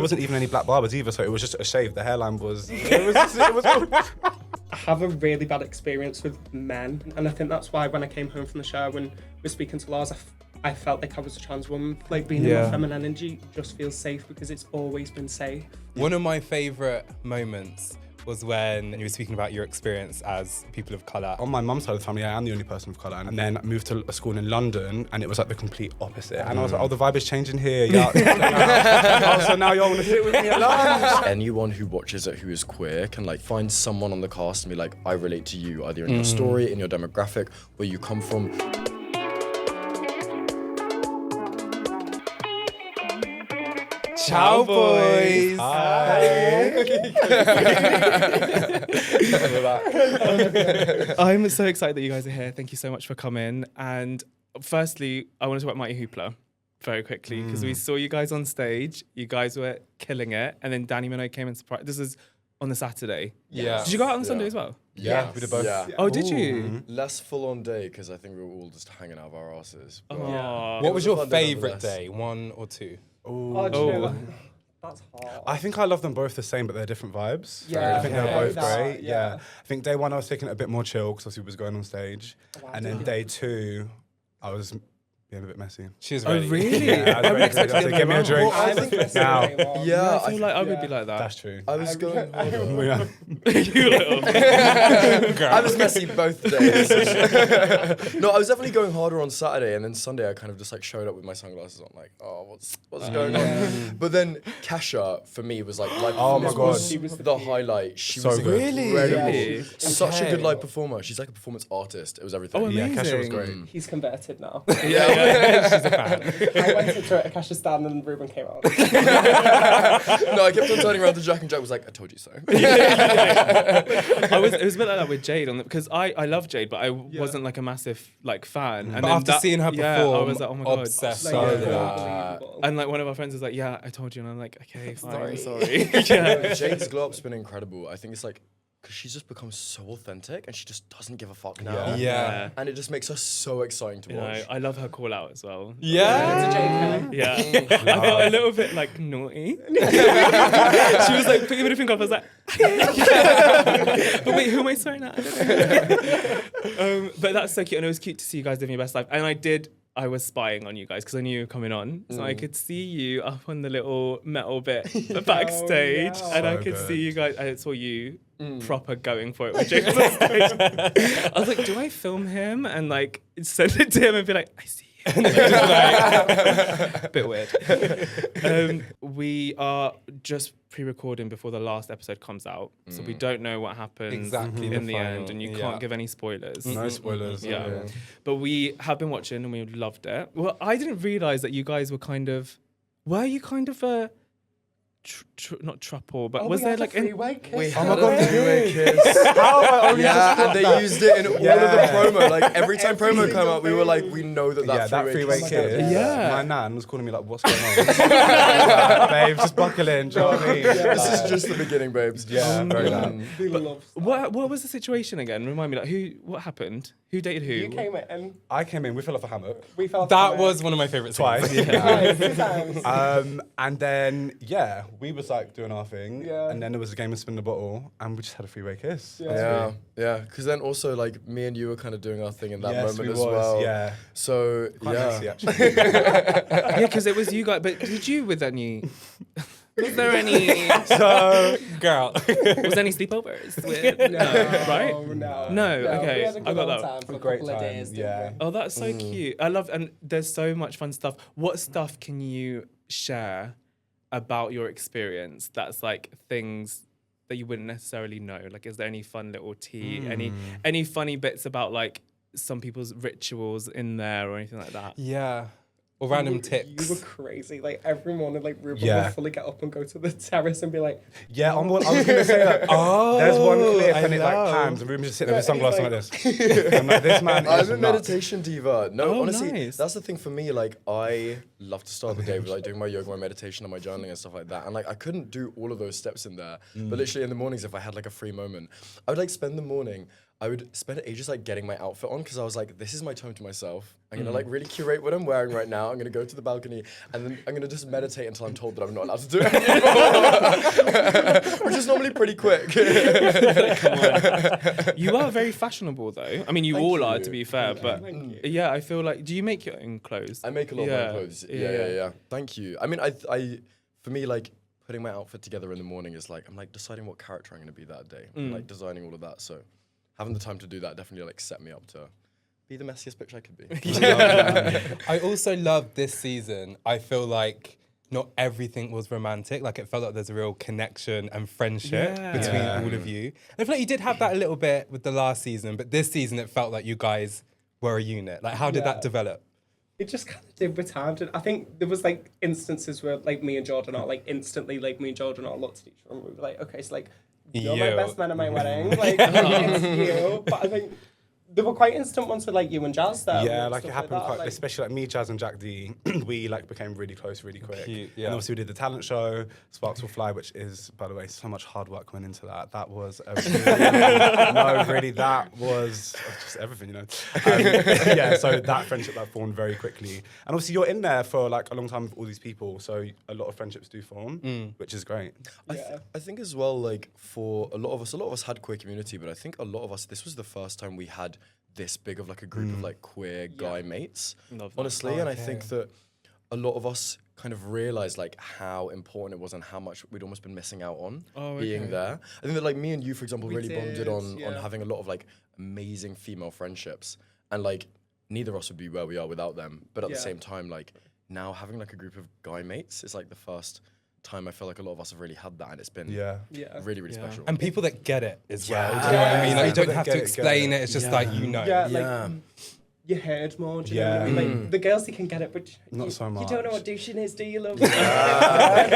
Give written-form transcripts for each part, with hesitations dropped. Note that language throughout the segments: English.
wasn't even any black barbers either, so it was just a shave. The hairline was. It was I have a really bad experience with men, and I think that's why when I came home from the show, when we were speaking to Lars, I felt like I was a trans woman. Like being in my feminine energy just feels safe because it's always been safe. One of my favourite moments was when you were speaking about your experience as people of colour. On my mum's side of the family, I am the only person of colour, and then I moved to a school in London, and it was like the complete opposite. And I was like, oh, the vibe is changing here. Yeah. So now y'all want to sit with me at lunch? Anyone who watches it who is queer can like find someone on the cast and be like, I relate to you, either in your story, in your demographic, where you come from. Ciao, boys! Hi. I'm so excited that you guys are here. Thank you so much for coming. And firstly, I want to talk about Mighty Hoopla very quickly because we saw you guys on stage. You guys were killing it. And then Danny Minogue came and surprised. This is on the Saturday. Yeah. Did you go out on Sunday as well? Yeah, we did both. Yeah. Oh, did you? Less full on day because I think we were all just hanging out of our asses. But Oh. What was a your fun day favourite nonetheless. day, 1 or 2? Oh, do you know, that's hard. I think I love them both the same, but they're different vibes. Yeah, I think okay. they're both That, great. yeah. I think day one I was taking it a bit more chill because obviously we was going on stage, Wow, and then day two I was being a bit messy. She was Oh, ready. really? Yeah, I was ready to say, give me a drink. I think that's Now. the day one. Yeah, I feel like I would be like that. That's true. I was going. Yeah. You little. I was messy both days. No, I was definitely going harder on Saturday, and then Sunday I kind of just like showed up with my sunglasses on, like, oh, what's going on? But then Kesha for me was like Oh my God. she was the highlight. She So was good. incredible. Really? Such a Okay. good live performer. She's like a performance artist. It was everything. Oh, Yeah, amazing. Kesha was great. He's converted now. Yeah, she's a fan. I went into it, Kesha stand and Ruben came out. No, I kept on turning around to Jack, and Jack was like, I told you so. It was a bit like that with Jade because I love Jade, but I wasn't like a massive like fan. And But then after seeing her I perform, was like, oh my God. obsessed Like, with yeah, that. unbelievable. And like one of our friends was like, yeah, I told you. And I'm like, okay, fine, I'm Sorry. sorry. Yeah. Jade's glow up's been incredible. I think it's like, because she's just become so authentic and she just doesn't give a fuck now. Yeah. And it just makes her so exciting to You know, watch. I love her call out as well. Yeah. Yeah. I felt a little bit like naughty. She was like, put your middle finger up. I was like, but wait, who am I sorry now? But that's so cute. And it was cute to see you guys living your best life. And I was spying on you guys because I knew you were coming on. So I could see you up on the little metal bit backstage. yeah. And I So could good. see you guys, I saw you proper going for it with James on stage. I was like, do I film him and like send it to him and be like, I see you? Bit weird. We are just pre-recording before the last episode comes out. So we don't know what happens Exactly, in the the final, end. And you yeah. can't give any spoilers. No spoilers. Yeah. But we have been watching and we loved it. Well, I didn't realise that you guys were were you kind of a, not trouble, but was there like... We Oh my had God, a three-way kiss. How have I only just Yeah, clocked and they that? used it in all of the promo. Like every time promo came out, we were like, we know that Yeah, that three-way three-way kiss. kiss. Yeah. My nan was calling me like, what's going on? Babe, just buckle in, do you know what I mean? This is just the beginning, babes. Yeah, very loud. What was the situation again? Remind me, like what happened? Who dated who? You came in, I came in, we fell off a hammock we felt That was one of my favourite twice. scenes. And then, yeah, we was like doing our thing. Yeah. And then there was a game of spin the bottle, and we just had a three-way kiss. Yeah, yeah. Because then also, like, me and you were kind of doing our thing in that Yes, moment we as was, well. yeah. So, Quite yeah. messy, actually. Yeah, because it was you guys. But did you with any... Was there any... So, girl. Was there any sleepovers? Right? No, okay. We had a I good got old that. time for a Great couple of time, days, didn't yeah. we? Oh, that's so cute. I love, and there's so much fun stuff. What stuff can you share about your experience that's like things that you wouldn't necessarily know? Like, is there any fun little tea? Any funny bits about like some people's rituals in there or anything like that? Yeah. Or random tips. You were crazy. Like every morning, like Ruben Yeah. would fully get up and go to the terrace and be like, Yeah, I was going to say that. Oh, There's one clip I and it like know. pans and Ruben's just sitting there with sunglasses like this. I'm like, this man I'm is a nuts. meditation diva. No, Oh, honestly, nice. that's the thing for me. Like, I love to start the day with like doing my yoga, my meditation, and my journaling and stuff like that. And like, I couldn't do all of those steps in there. But literally in the mornings, if I had like a free moment, I would like spend the morning I would spend ages like getting my outfit on because I was like, this is my time to myself. I'm gonna like really curate what I'm wearing right now. I'm gonna go to the balcony and then I'm gonna just meditate until I'm told that I'm not allowed to do it anymore. Which is normally pretty quick. Come on. You are very fashionable though. I mean, you Thank all are you. to be fair, but yeah, I feel like, do you make your own clothes? I make a lot of my clothes. Yeah. Thank you. I mean, I for me, like putting my outfit together in the morning is like, I'm like deciding what character I'm gonna be that day. I'm like designing all of that. So having the time to do that definitely like set me up to be the messiest bitch I could be. I also love this season. I feel like not everything was romantic. Like it felt like there's a real connection and friendship between all of you. And I feel like you did have that a little bit with the last season, but this season it felt like you guys were a unit. Like how did that develop? It just kind of did with time. I think there was like instances where like me and Jordan are like instantly like me and Jordan are looked at each other and we were like, okay, so like you're my best man at my wedding. Like it's you. But I think there were quite instant ones with like you and Jazz there. Yeah, like it happened that, quite, like, especially like me, Jazz and Jack D, we like became really close really quick. Cute, And obviously we did the talent show, Sparks Will Fly, which is, by the way, so much hard work went into that. That was that was just everything, you know. Yeah, so that friendship that formed very quickly. And obviously you're in there for like a long time with all these people, so a lot of friendships do form, which is great. I think as well, like for a lot of us had queer community, but I think a lot of us, this was the first time we had this big of like a group of like queer guy mates, honestly. And I think that a lot of us kind of realized like how important it was and how much we'd almost been missing out on being there. I think that like me and you, for example, really bonded on having a lot of like amazing female friendships, and like neither of us would be where we are without them. But at the same time, like now having like a group of guy mates is like the first time I feel like a lot of us have really had that, and it's been really, really special. And people that get it as well. Do you know what I mean? Like, you don't have to explain it. It's just like, you know. Yeah, like you heard more. Do you know what I mean? Like the girls, they can get it, but Not so much. You don't know what douching is, do you, love? They might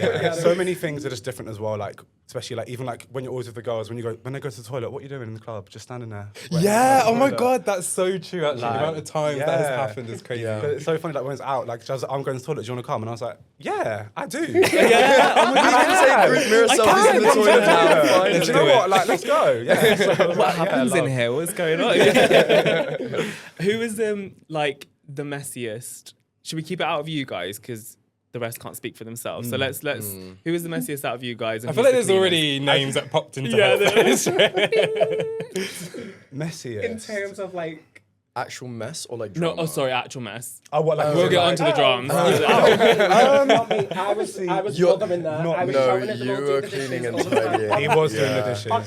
do. So many things are just different as well. Like especially like even like when you're always with the girls, when they go to the toilet, what are you doing in the club? Just standing there. Yeah. Oh my God, that's so true. Actually, the amount of times that has happened is crazy. But it's so funny. Like when it's out, like Jazz, I'm going to the toilet. Do you want to come? And I was like, yeah, I do. Yeah, oh my God, group mirror selfies in the toilet now. Do you know what? Like, let's go. Yeah. So, What happens in here? What's going on? Who is like the messiest? Should we keep it out of you guys because the rest can't speak for themselves? So let's. Who is the messiest out of you guys? And I feel like there's already names that popped into there is. Messiest. In terms of like. Actual mess or like drama? No, oh sorry, actual mess. Oh, what? Like, We'll get onto the drums. I was bothering there. I was showering at the you were cleaning and tidying. He was doing the dishes. I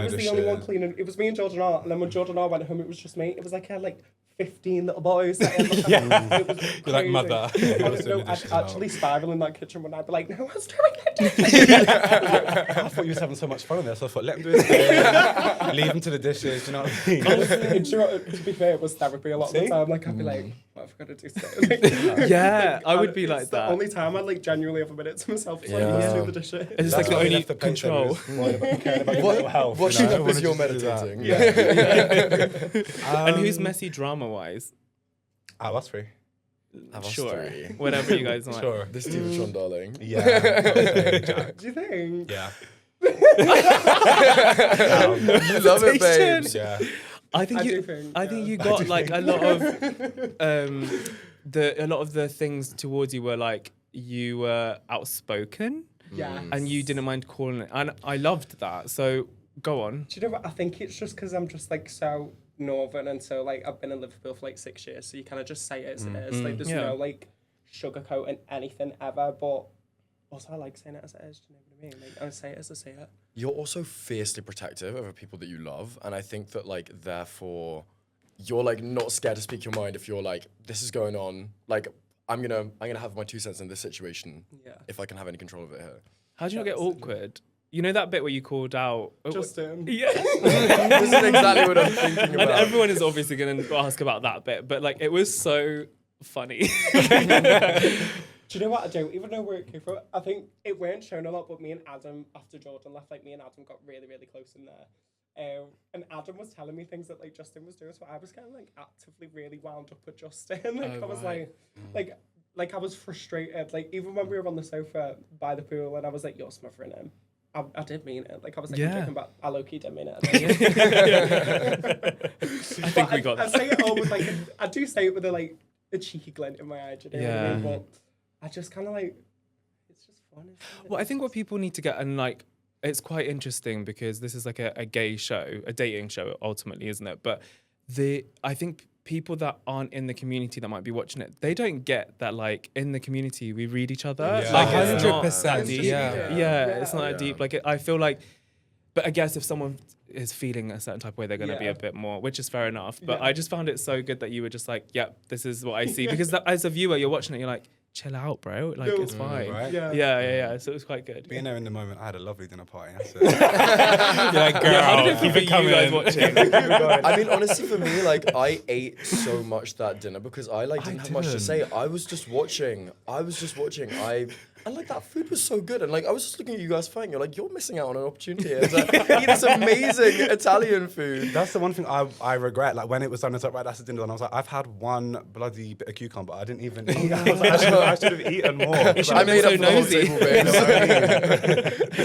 was the only one cleaning. It was me and Jordan R. And then when Jordan R. went home, it was just me. It was like I had like 15 little boys. It was You're like mother. I'd actually spiral in that kitchen when I'd be like, no one's doing it. I thought you was having so much fun in there, so I thought, let him do his thing. Leave him to the dishes, do you know what I mean? To be fair, it was therapy a lot of the time. Like, I'd be like, what have I got to do today? Yeah, I would be like that. The only time I'd like genuinely have a minute to myself is like, let's do the dishes. It's just like the only control. What should up is your meditating? And who's messy drama-wise? Us three. Sure. Whatever you guys want. Sure. The Steven darling. Yeah. Do you think? Yeah. You love it, babes. Yeah. I think you got like a lot of the things towards you were like you were outspoken. Yeah. And you didn't mind calling it. And I loved that. So go on. Do you know what? I think it's just because I'm just like so northern and so like I've been in Liverpool for like 6 years, so you kind of just say it as it is. Like there's no like sugarcoating anything ever, but also I like saying it as it is. Do you know what I mean? Like I say it as I say it. You're also fiercely protective over people that you love, and I think that like therefore you're like not scared to speak your mind if you're like, this is going on, like I'm gonna have my 2 cents in this situation if I can have any control of it here. How do you not get awkward? You know that bit where you called out Justin. Yeah. This is exactly what I'm thinking about. And everyone is obviously going to ask about that bit, but like it was so funny. Do you know what I do? Even though we're at Cooper, I think it weren't shown a lot, but me and Adam, after Jordan left, like me and Adam got really, really close in there. And Adam was telling me things that like Justin was doing, so I was kind of like actively really wound up with Justin. Like I was like I was frustrated. Like even when we were on the sofa by the pool, and I was like, "You're smothering him." I did mean it. Like, I was like, Yeah. I'm joking, but I low-key did mean it. I think we got I that. say it all with like, I do say it with a cheeky glint in my eye, do you know what I mean? Yeah. But I just kind of like, it's just fun. Isn't it? Well, I think what people need to get, and like, it's quite interesting because this is like a gay show, a dating show ultimately, isn't it? But I think people that aren't in the community that might be watching it, they don't get that like in the community we read each other. Yeah. Like it's not 100%, that deep. yeah. It's not that deep. Like I feel like, but I guess if someone is feeling a certain type of way, they're going to be a bit more, which is fair enough. But I just found it so good that you were just like, yep, this is what I see. Because as a viewer, you're watching it, you're like, chill out, bro. Like, it's fine. right? Yeah. So it was quite good. Being there in the moment, I had a lovely dinner party. That's it. You're like, girl, How did it feel keep for you guys watching? I mean, honestly, for me, like, I ate so much that dinner because I like didn't have much to say. I was just watching. And like that food was so good, and like I was just looking at you guys fighting. You're like, you're missing out on an opportunity here to eat this amazing Italian food. That's the one thing I regret. Like when it was done, it's like, right, that's the dinner. And I was like, I've had one bloody bit of cucumber. I didn't even eat. I was like, I should have eaten more. I made up so for the whole nosy. table,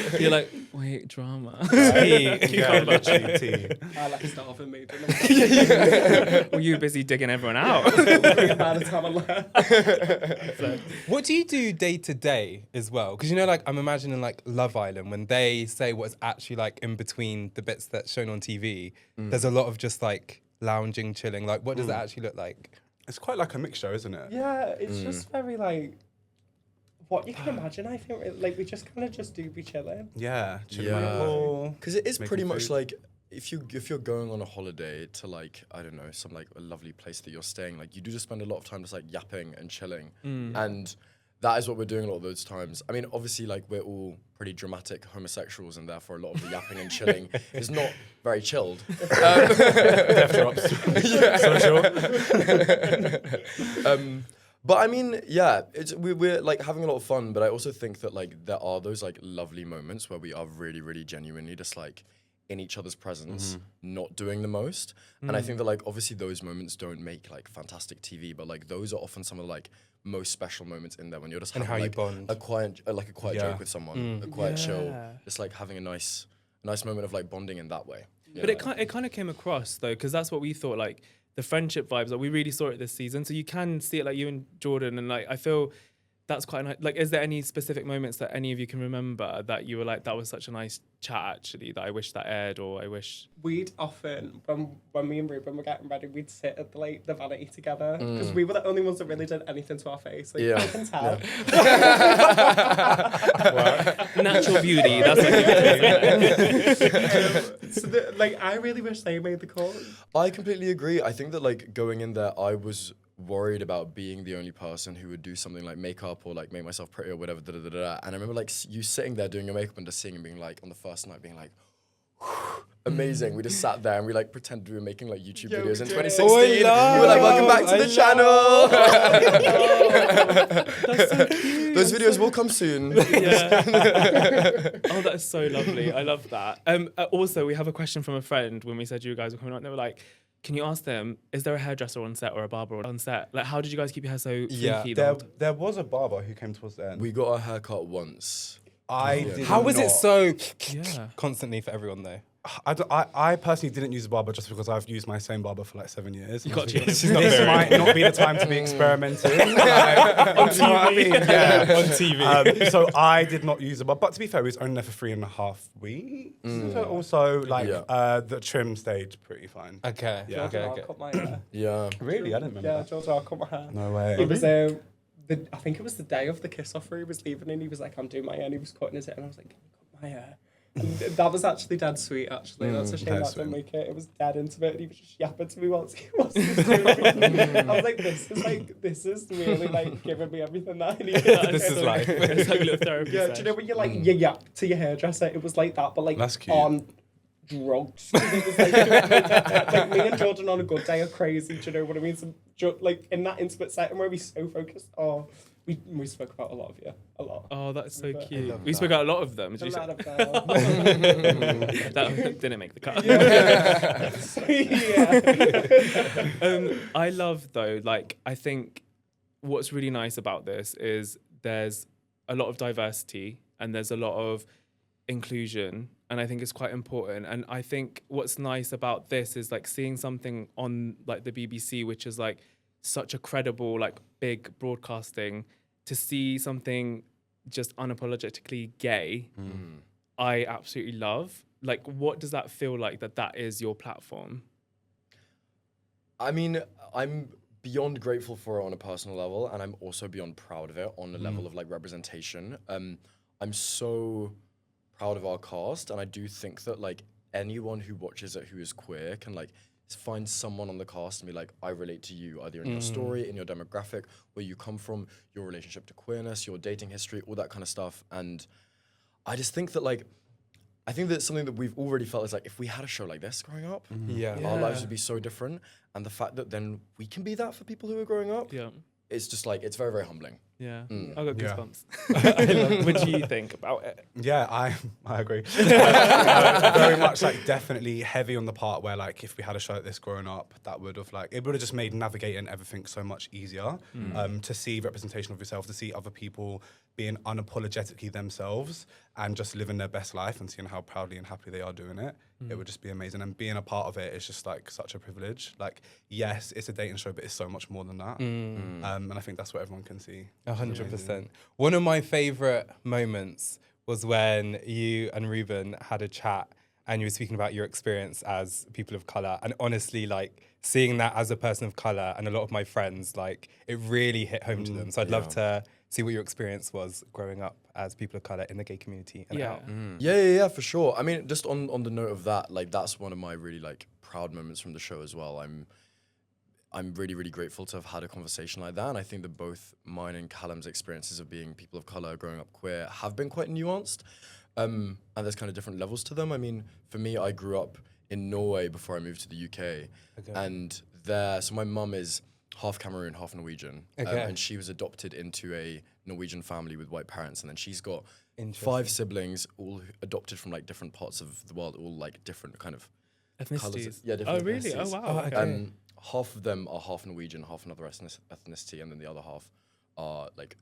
babes. You're like, wait, drama. Yeah, literally tea. I like starving me. Were you busy digging everyone out? By the time I left. What do you do day to day as well? Because you know, like I'm imagining like Love Island when they say what's actually like in between the bits that's shown on TV. There's a lot of just like lounging, chilling. Like, what does it actually look like? It's quite like a mixture, isn't it? Yeah, it's just very like what you can imagine. I think like we just kind of just do be chilling. Yeah. Chilling Yeah. by the pool, Because it is making pretty much food. like if you're going on a holiday to like I don't know some like a lovely place that you're staying, like you do just spend a lot of time just like yapping and chilling, and that is what we're doing a lot of those times. I mean, obviously, like we're all pretty dramatic homosexuals, and therefore a lot of the yapping and chilling is not very chilled. Death drops. Social. But I mean, yeah, we're like having a lot of fun. But I also think that like there are those like lovely moments where we are really, really genuinely just like in each other's presence, not doing the most. And I think that like obviously those moments don't make like fantastic TV, but like those are often some of the like most special moments in there when you're just And having how you like bond. a quiet Yeah. joke with someone, a quiet chill, Yeah. just like having a nice moment of like bonding in that way. But it kind of came across though, because that's what we thought, like the friendship vibes. Like we really saw it this season, so you can see it, like you and Jordan, and like I feel that's quite nice. Like, is there any specific moments that any of you can remember that you were like, that was such a nice chat actually, that I wish that aired, or I wish? We'd often, when me and Ruben were getting ready, we'd sit at the vanity together because we were the only ones that really did anything to our face. Like, Yeah. you can tell. Natural beauty. That's what you So I really wish they made the call. I completely agree. I think that like going in there, I was worried about being the only person who would do something like makeup or like make myself pretty or whatever. And I remember like you sitting there doing your makeup and just seeing and being like on the first night being like, amazing. We just sat there and we like pretended we were making like YouTube Yeah, videos we in did. 2016. Oh, I We were like, welcome back to the channel. That's so cute. Those videos will come soon. Yeah. Oh, that is so lovely. I love that. Also, we have a question from a friend when we said you guys were coming on. They were like, can you ask them, is there a hairdresser on set or a barber on set? Like, how did you guys keep your hair so fluffy? There was a barber who came towards the end. We got our haircut once. I did How was it not. so Yeah. constantly for everyone though? I personally didn't use a barber just because I've used my same barber for like 7 years. You got this to. She's not this very- might not be the time to be experimenting. Like, on TV. Yeah. On TV. So I did not use a barber. But to be fair, we was only there for 3.5 weeks. So also, like, the trim stayed pretty fine. Okay. Yeah. Okay. I'll Okay. cut my hair. Yeah. Really? I didn't remember Yeah, that. George, I'll cut my hair. No way. It was I think it was the day of the kiss offer. He was leaving and he was like, I'm doing my hair. And he was cutting his hair and I was like, can you cut my hair? And that was actually dead sweet. Actually, that's a shame dead that didn't sweet. make it. It was dead intimate. And he was just yapping to me whilst he was doing. I was like, this is really like giving me everything that I need. This is life. It's like a little therapy Yeah, do you know when you're like you yap to your hairdresser? It was like that, but like That's cute. on drugs. It was like me and Jordan on a good day are crazy. Do you know what I mean? So, like in that intimate setting where we so focused. Oh, we spoke about a lot of you, a lot. Oh, that's so But- cute. We spoke out a lot of them. Did A you say? lot of That didn't make the cut. yeah. I love though, like I think what's really nice about this is there's a lot of diversity and there's a lot of inclusion, and I think it's quite important. And I think what's nice about this is like seeing something on like the BBC, which is like such a credible, like big broadcasting, to see something just unapologetically gay, I absolutely love. Like, what does that feel like that is your platform? I mean, I'm beyond grateful for it on a personal level, and I'm also beyond proud of it on the level of like representation. I'm so proud of our cast, and I do think that like anyone who watches it who is queer can like find someone on the cast and be like, I relate to you, either in your story, in your demographic, where you come from, your relationship to queerness, your dating history, all that kind of stuff. And I just think that like, I think that something that we've already felt is like, if we had a show like this growing up, our lives would be so different. And the fact that then we can be that for people who are growing up, it's just like, it's very, very humbling. Yeah, I got goosebumps. What do you think about it? Yeah, I agree. Very much like definitely heavy on the part where like if we had a show like this growing up, that would have like, it would have just made navigating everything so much easier. To see representation of yourself, to see other people being unapologetically themselves and just living their best life and seeing how proudly and happily they are doing it. It would just be amazing. And being a part of it is just like such a privilege. Like, yes, it's a dating show, but it's so much more than that. And I think that's what everyone can see. 100%. One of my favorite moments was when you and Ruben had a chat and you were speaking about your experience as people of color. And honestly, like seeing that as a person of color and a lot of my friends, like it really hit home to them. So I'd love to see what your experience was growing up as people of color in the gay community and out. Yeah, for sure. I mean, just on the note of that, like that's one of my really like proud moments from the show as well. I'm really, really grateful to have had a conversation like that. And I think that both mine and Callum's experiences of being people of color, growing up queer, have been quite nuanced. And there's kind of different levels to them. I mean, for me, I grew up in Norway before I moved to the UK. And there, so my mum is half Cameroon, half Norwegian. And she was adopted into a Norwegian family with white parents. And then she's got 5 siblings, all adopted from like different parts of the world, all like different kind of ethnicities. Colours. Yeah, different really? ethnicities. Oh, wow. Okay. Half of them are half Norwegian, half another ethnicity, and then the other half are like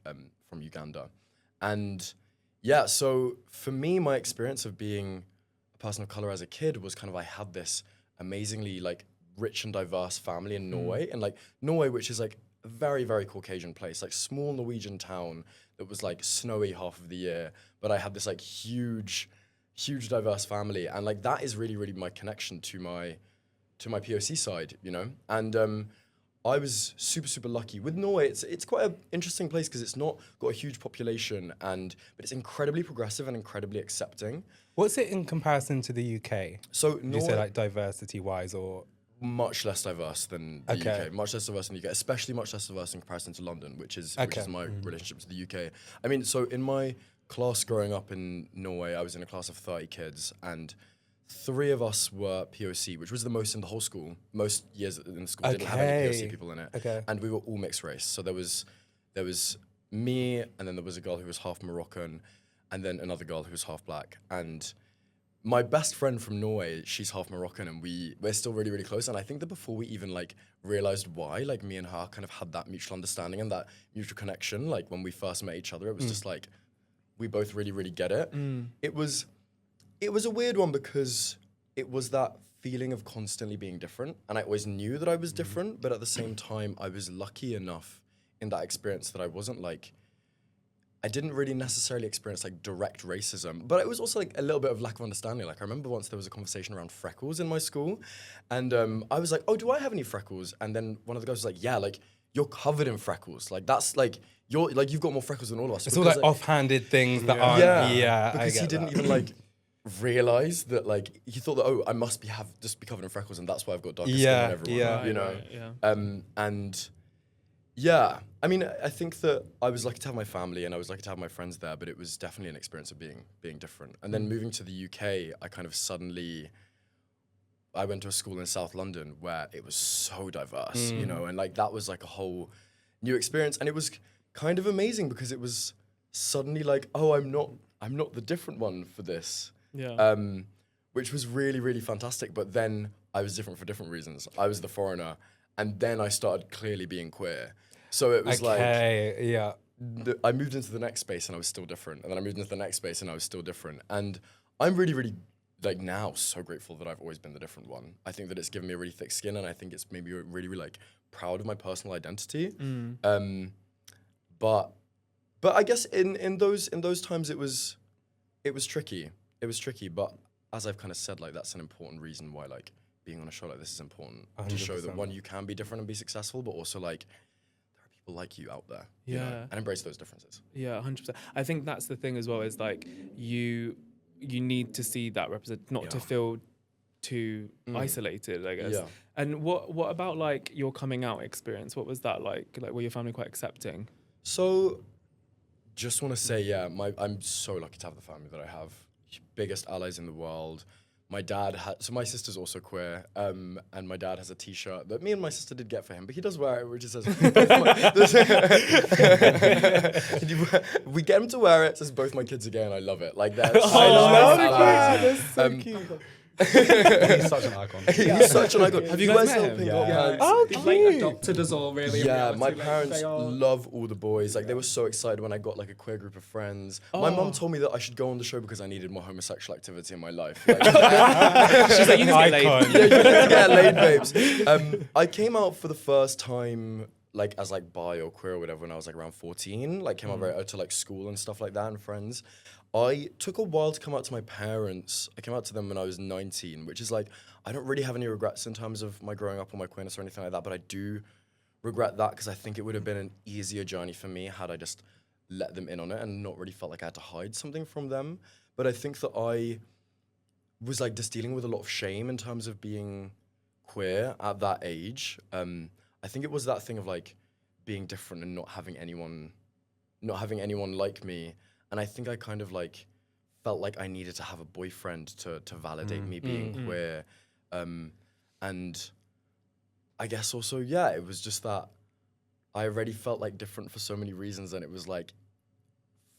from Uganda. And yeah, so for me, my experience of being a person of color as a kid was kind of, I had this amazingly like rich and diverse family in Norway, and like Norway, which is like a very, very Caucasian place, like small Norwegian town that was like snowy half of the year, but I had this like huge diverse family, and like that is really, really my connection to my POC side, you know? And I was super, super lucky. With Norway, it's quite an interesting place because it's not got a huge population, but it's incredibly progressive and incredibly accepting. What's it in comparison to the UK? So Would you say like diversity-wise or? Much less diverse than the UK. Much less diverse than the UK, especially much less diverse in comparison to London, which is my relationship to the UK. I mean, so in my class growing up in Norway, I was in a class of 30 kids, and 3 of us were POC, which was the most in the whole school. Most years in the school didn't have any POC people in it. And we were all mixed race. So there was me, and then there was a girl who was half Moroccan, and then another girl who was half black. And my best friend from Norway, she's half Moroccan, and we're still really, really close. And I think that before we even like realized why, like me and her kind of had that mutual understanding and that mutual connection, like when we first met each other, it was just like, we both really, really get it. It was a weird one because it was that feeling of constantly being different. And I always knew that I was different, but at the same time, I was lucky enough in that experience that I wasn't like, I didn't really necessarily experience like direct racism, but it was also like a little bit of lack of understanding. Like I remember once there was a conversation around freckles in my school, and I was like, oh, do I have any freckles? And then one of the guys was like, yeah, like you're covered in freckles. Like that's like, you've got more freckles than all of us. It's all like offhanded things that aren't, because he didn't even like realize that like he thought that, oh, I must be covered in freckles, and that's why I've got darker skin than everyone. You know. And yeah, I mean, I think that I was lucky to have my family and I was lucky to have my friends there, but it was definitely an experience of being different. And then moving to the UK, I kind of I went to a school in South London where it was so diverse, you know, and like that was like a whole new experience, and it was kind of amazing because it was suddenly like, oh, I'm not the different one for this. Which was really, really fantastic. But then I was different for different reasons. I was the foreigner, and then I started clearly being queer. So it was I moved into the next space and I was still different, and then I moved into the next space and I was still different. And I'm really, really like now so grateful that I've always been the different one. I think that it's given me a really thick skin, and I think it's made me really, really like proud of my personal identity. But I guess in those times it was tricky. It was tricky, but as I've kind of said, like that's an important reason why like being on a show like this is important 100%. to show that one, you can be different and be successful, but also like there are people like you out there, you know, and embrace those differences. Yeah, 100%. I think that's the thing as well, is like you need to see that represent, not to feel too isolated, I guess. Yeah. And what about like your coming out experience? What was that like? Like, were your family quite accepting? So, just want to say, I'm so lucky to have the family that I have. Biggest allies in the world. My dad so my sister's also queer, and my dad has a T-shirt that me and my sister did get for him, but he does wear it, which says, we get him to wear it, it says both my kids are gay, and I love it. Like that's I love that. That's so cute. He's such an icon. He's such an icon. Have you guys met him? Pink Yeah. pants. Oh, They've like adopted us all, really. in Yeah, reality. my Like, parents they are- love all the boys. Like, they were so excited when I got, like, a queer group of friends. My mum told me that I should go on the show because I needed more homosexual activity in my life. Like, She's like, you need to get laid. Icon. yeah, you need to get laid, babes. I came out for the first time, like, as, like, bi or queer or whatever when I was, like, around 14. Like, came out very to, like, school and stuff like that and friends. I took a while to come out to my parents. I came out to them when I was 19, which is, like, I don't really have any regrets in terms of my growing up or my queerness or anything like that, but I do regret that because I think it would have been an easier journey for me had I just let them in on it and not really felt like I had to hide something from them. But I think that I was like just dealing with a lot of shame in terms of being queer at that age. I think it was that thing of like being different and not having anyone like me. And I think I kind of like felt like I needed to have a boyfriend to validate me being queer. And I guess also, yeah, it was just that I already felt like different for so many reasons, and it was like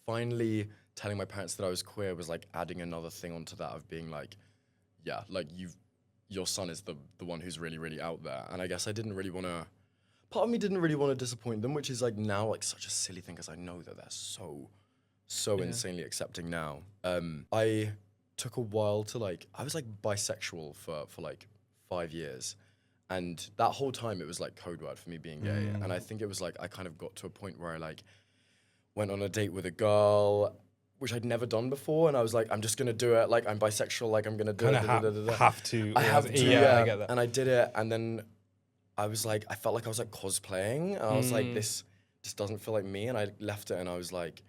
finally telling my parents that I was queer was like adding another thing onto that of being like, yeah, like your son is the one who's really, really out there. And I guess I didn't really want to, part of me didn't really want to disappoint them, which is like now like such a silly thing because I know that they're so insanely accepting now. I took a while to like, I was like bisexual for like 5 years. And that whole time it was like code word for me being gay. And I think it was like, I kind of got to a point where I like went on a date with a girl, which I'd never done before. And I was like, I'm just going to do it. Like I'm bisexual, like I'm going to do it. Have to. I have to, yeah. I get that. And I did it. And then I was like, I felt like I was like cosplaying. And I was like, this just doesn't feel like me. And I left it and I was like,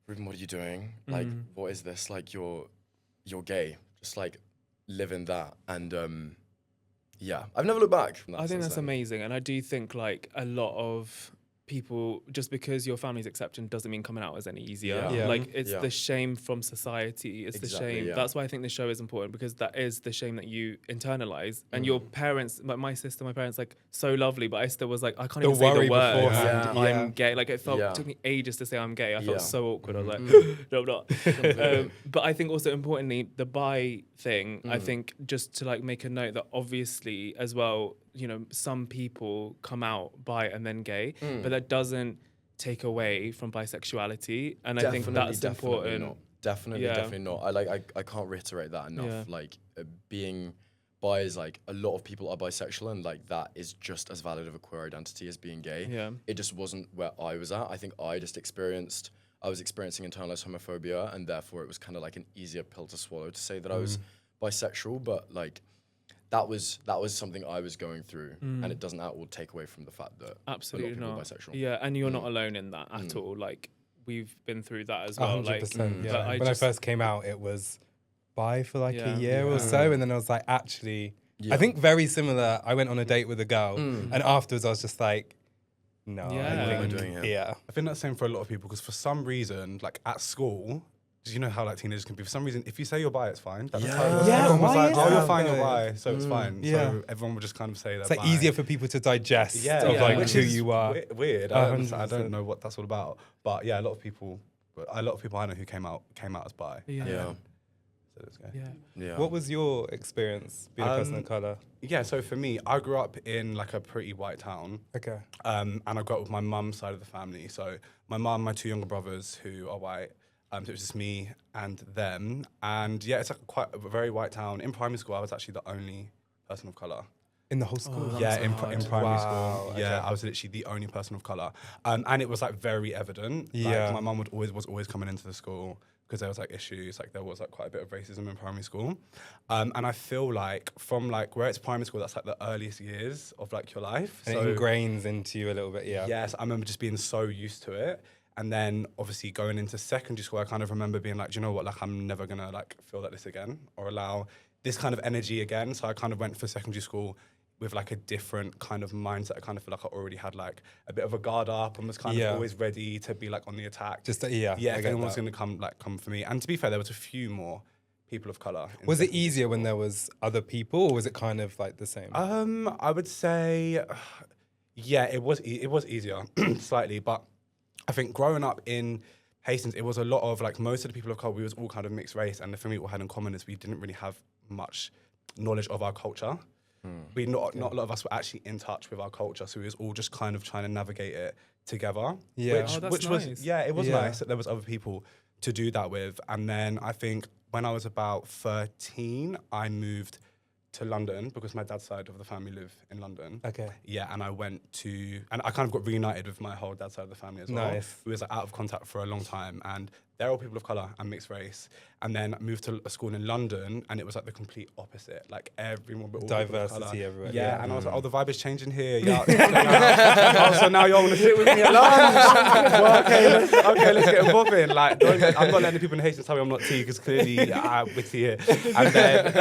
Ruben, what are you doing? Like, what is this? Like, you're gay. Just like live in that. And yeah, I've never looked back. I think that's amazing. And I do think like a lot of people, just because your family's accepting doesn't mean coming out is any easier. Yeah. Like it's the shame from society. It's Exactly, the shame. yeah. That's why I think the show is important, because that is the shame that you internalize. And your parents, like my sister, my parents, like so lovely, but I still was like, I can't The even say worry the word. beforehand, Yeah. I'm gay. Like it took me ages to say I'm gay. I felt so awkward. I was like, no, I'm not. But I think also importantly, the bi thing, I think just to like make a note that obviously as well, you know, some people come out bi and then gay, but that doesn't take away from bisexuality. And I think that's important. Not. Definitely not. I can't reiterate that enough. Yeah. Like being bi is like a lot of people are bisexual, and like that is just as valid of a queer identity as being gay. Yeah. It just wasn't where I was at. I think I was experiencing internalized homophobia, and therefore it was kind of like an easier pill to swallow to say that I was bisexual, but like that was something I was going through, and it doesn't at all take away from the fact that Absolutely a lot of people not. are bisexual. Yeah, and you're not alone in that at all. Like we've been through that as well. 100%. But Yeah. When I first came out, it was bi for like a year or so, and then I was like, actually, I think very similar. I went on a date with a girl, and afterwards I was just like, no, Yeah. I What am I think, doing here? yeah. I think that's the same for a lot of people because for some reason, like at school, do you know how like teenagers can be? For some reason, if you say you're bi, it's fine. That's Yeah. how it was. Yeah, Everyone was why like, is oh, you're that fine, though? you're bi, so it's fine. Yeah. So everyone would just kind of say that. It's like bi. easier for people to digest of Yeah, like which who is you are. Weird. I don't 100%. know what that's all about. But yeah, a lot of people I know who came out as bi. Yeah. Yeah. said it's gay. Yeah. Yeah. What was your experience being a person of colour? Yeah, so for me, I grew up in like a pretty white town. Okay. And I grew up with my mum's side of the family. So my mum, my 2 younger brothers who are white. So it was just me and them. And yeah, it's like quite a very white town. In primary school, I was actually the only person of colour. In the whole school? Oh, Yeah, so in hard. primary Wow, school. okay. Yeah, I was literally the only person of colour. And it was like very evident. Yeah. Like, my mum was always coming into the school because there was like issues, like there was like quite a bit of racism in primary school. And I feel like from like where it's primary school, that's like the earliest years of like your life. And it ingrains into you a little bit, yeah. Yes, I remember just being so used to it. And then obviously going into secondary school, I kind of remember being like, do you know what, like I'm never gonna like feel like this again or allow this kind of energy again. So I kind of went for secondary school with like a different kind of mindset. I kind of feel like I already had like a bit of a guard up and was kind of always ready to be like on the attack. Just, yeah, I if get anyone was that. gonna come for me. And to be fair, there was a few more people of colour. in Was it secondary easier when school. there was other people, or was it kind of like the same? I would say, yeah, it was easier slightly, but I think growing up in Hastings, it was a lot of like most of the people of colour, we was all kind of mixed race, and the thing we all had in common is we didn't really have much knowledge of our culture. We not a lot of us were actually in touch with our culture, so we was all just kind of trying to navigate it together. Yeah. which, Oh, that's which nice. was it was Yeah. nice that there was other people to do that with. And then I think when I was about 13, I moved to London because my dad's side of the family live in London. Okay. Yeah, and I went to, and I kind of got reunited with my whole dad's side of the family as well. Nice. We was like, out of contact for a long time, and they're all people of colour and mixed race. And then I moved to a school in London, and it was like the complete opposite. Like everyone, but all people of Diversity colour. everywhere. Yeah, and I was like, oh, the vibe is changing here. Yeah. So now y'all want to sit with me at lunch? Well, okay, let's get involved in. Like, I'm not letting the people in Hastings tell me I'm not tea because clearly we're tea here. And then,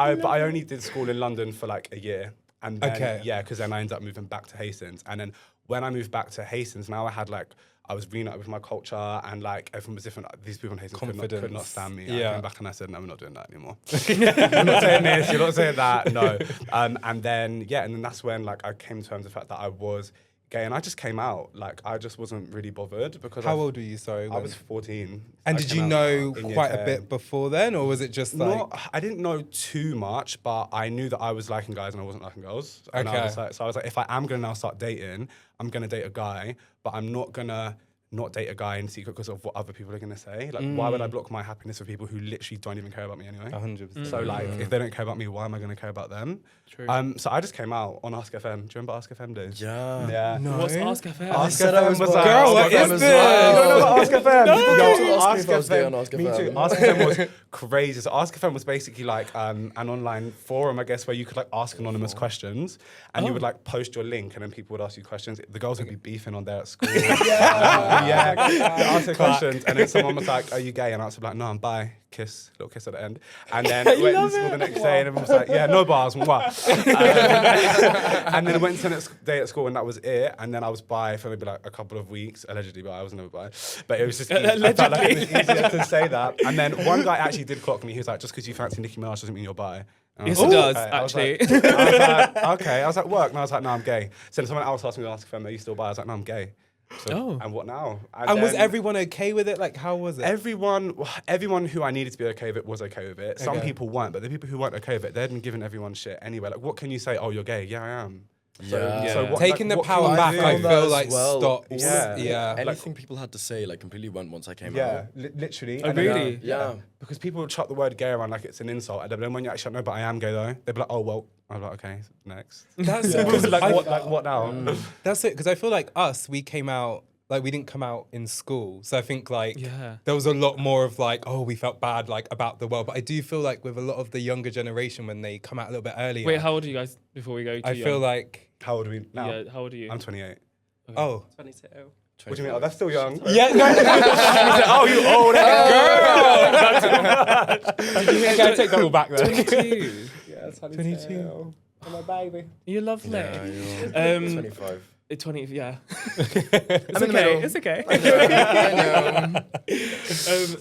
but I only did school in London for like a year. And then, yeah, because then I ended up moving back to Hastings. And then when I moved back to Hastings, now I was reunited with my culture, and like everyone was different. These people in Hastings could not stand me. Yeah. I came back and I said, no, we're not doing that anymore. You're not saying this, you're not saying that, no. And then that's when like I came to terms with the fact that I was gay, and I just came out. Like I just wasn't really bothered because How old were you, sorry? I was 14. And I did came you out know in year quite a 10. bit before then, or was it just like... I didn't know too much, but I knew that I was liking guys and I wasn't liking girls. And I was like, so I was like, if I am gonna now start dating, I'm gonna date a guy, but I'm not gonna not date a guy in secret because of what other people are gonna say. Like, why would I block my happiness for people who literally don't even care about me anyway? 100%. So like, if they don't care about me, why am I gonna care about them? True. So I just came out on Ask FM. Do you remember Ask FM days? Yeah. Yeah. No. What's Ask FM? Ask said I FM was was bi. like, Girl, what Ask is FM as this? well. You don't know about Ask FM? People Yo, come to ask me Ask if I was gay on FM. Ask Me FM. too. Ask FM was crazy. So Ask FM was basically like an online forum, I guess, where you could like ask anonymous questions, and you would like post your link, and then people would ask you questions. The girls would be beefing on there at school. Yeah. They asked the questions, and then someone was like, "Are you gay?" And I was like, "No, I'm bi." Little kiss at the end, and then went to school the next day, and everyone was like, "Yeah, no bars, what?" And then went to the next day at school, and that was it. And then I was bi for maybe like a couple of weeks, allegedly, but I was never bi. But it was just I felt like it was easier to say that. And then one guy actually did clock me. He was like, "Just because you fancy Nicki Minaj doesn't mean you're bi." And I Yes, was it like, does, okay. I was actually. like- I was like, okay. I was like, work. And I was like, no, I'm gay. So then someone else asked me to ask them, are you still bi? I was like, no, I'm gay. So, and what now? And was then everyone okay with it? Like, how was it? everyone who I needed to be okay with it was okay with it. Some Okay. people weren't, but the people who weren't okay with it, they'd been giving everyone shit anyway. Like, what can you say? Oh, you're gay. Yeah, I am. Yeah. So what, Taking the what can power you back, do? I found that feel as like well. stopped. Yeah. Yeah. Anything people had to say like completely went once I came Yeah, out. literally. Oh, And then, really? Yeah. because people chuck the word gay around like it's an insult, and then when you actually no, but I am gay though, they'd be like, oh well. I'm like, okay, next. That's Like what now? That's it, because I feel like we came out, like we didn't come out in school. So I think like Yeah. there was a lot more of like, oh, we felt bad like about the world. But I do feel like with a lot of the younger generation, when they come out a little bit earlier. Wait, how old are you guys before we go to I feel like, How old are we now? Yeah, how old are you? I'm 28. oh. 22. What do you mean? Oh, that's still young. Yeah, no. Oh, you old I take that all back then. 22. Yeah, 22. I'm a baby. You're lovely. Yeah, you're 25. 20, yeah. I'm in the okay. middle. It's okay. I know.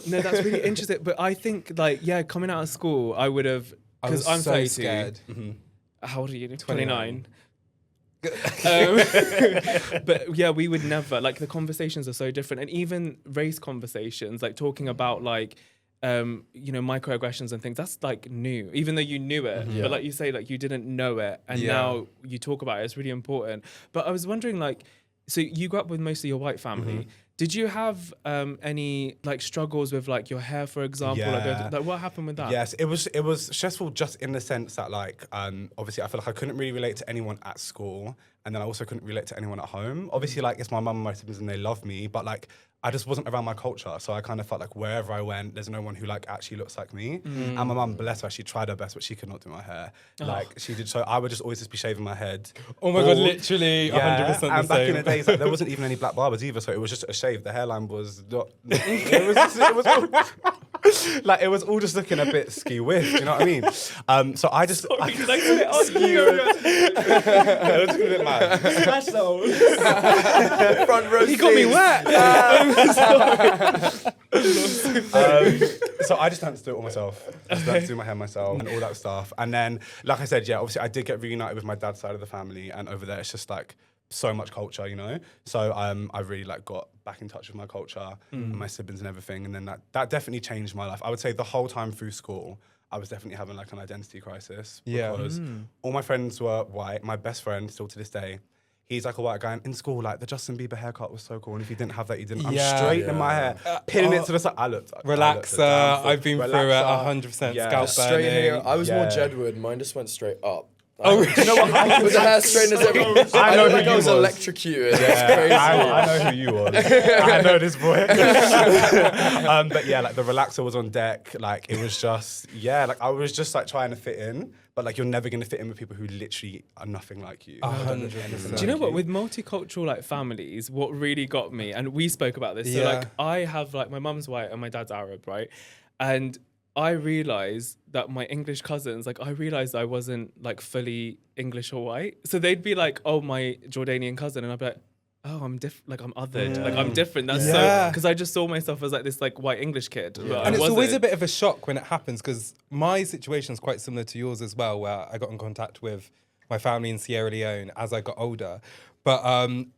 No, that's really interesting. But I think, like, yeah, coming out of school, I would have, I was because I'm so 32. scared. How old are you? 29. 29. But yeah, we would never, like, the conversations are so different. And even race conversations, like talking about, like, microaggressions and things, that's like new, even though you knew it. Yeah. But like you say, like you didn't know it, and now you talk about it. It's really important. But I was wondering, like, so you grew up with mostly your white family. Did you have any like struggles with like your hair, for example? Yeah. Like what happened with that? Yes, it was stressful just in the sense that like obviously I feel like I couldn't really relate to anyone at school, and then I also couldn't relate to anyone at home. Obviously, like it's my mum and my siblings and they love me, but like I just wasn't around my culture, so I kind of felt like wherever I went, there's no one who like actually looks like me. And my mum, bless her, she tried her best, but she could not do my hair. Like she did, so I would just always be shaving my head. Oh my God, bald. literally 100% the same. And back in the days, like, there wasn't even any black barbers either, so it was just a shave. The hairline was not. It was all, like it was all just looking a bit ski-whiff. Do you know what I mean? So I just. It It was a bit mad. Front row. He got me wet. So I just had to do it all myself. I just had to do my hair myself and all that stuff. And then, like I said, yeah, obviously I did get reunited with my dad's side of the family, and over there it's just like so much culture, you know. So I really like got back in touch with my culture and my siblings and everything, and then that definitely changed my life. I would say the whole time through school, I was definitely having like an identity crisis because all my friends were white. My best friend, still to this day, he's like a white guy. And in school, like the Justin Bieber haircut was so cool, and if you didn't have that, you didn't. I'm straightening my hair, pinning it to the side. I looked Relaxer. I've been through it. Relaxer. 100% Yeah. scalp Straight burning. here. I was more Yeah. Jedward. Mine just went straight up. Oh, You know what? With the hair straighteners, everything. I I know know who like I you was was. electrocuted. It's Yeah, crazy. I know who you was. I know this boy. But yeah, like the relaxer was on deck. Like it was just, like I was just like trying to fit in, but like you're never going to fit in with people who literally are nothing like you. 100%. Do you know what? With multicultural like families, what really got me, and we spoke about this. So Yeah. like I have like my mum's white and my dad's Arab, right? And I realized that my English cousins, like I realized I wasn't like fully English or white. So they'd be like, "Oh, my Jordanian cousin," and I'd be like, "Oh, I'm different. Like I'm othered. Like I'm different." That's so because I just saw myself as like this like white English kid. But I And it's always wasn't. a bit of a shock when it happens, because my situation is quite similar to yours as well, where I got in contact with my family in Sierra Leone as I got older. But